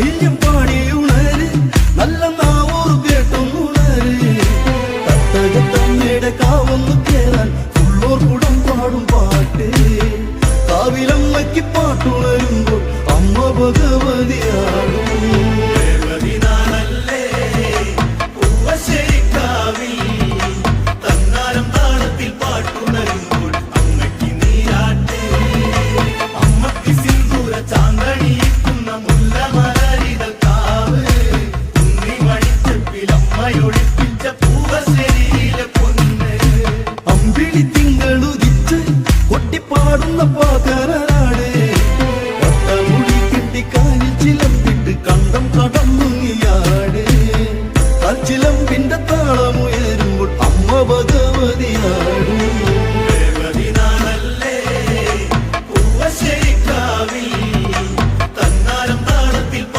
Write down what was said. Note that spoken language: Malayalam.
ആയില്യം പാടി ഉണര് നല്ല നാവൂർ കേട്ടൊന്നുണര് തത്തകത്തമ്മയുടെ കാവൊന്നു കേറാൻ ഉള്ളോർ കുടം പാടും പാട്ട് കാവിലമ്മയ്ക്ക് പാട്ടുണരുമ്പോൾ അമ്മ ഭഗവതിയാടും അമ്പിളി തിങ്കളുദിച്ച് കൊട്ടിപ്പാടുന്ന പാകരാട് മുടി കെട്ടി കാലിൽ ചിലമ്പിട്ട് കണ്ടം കടന്നു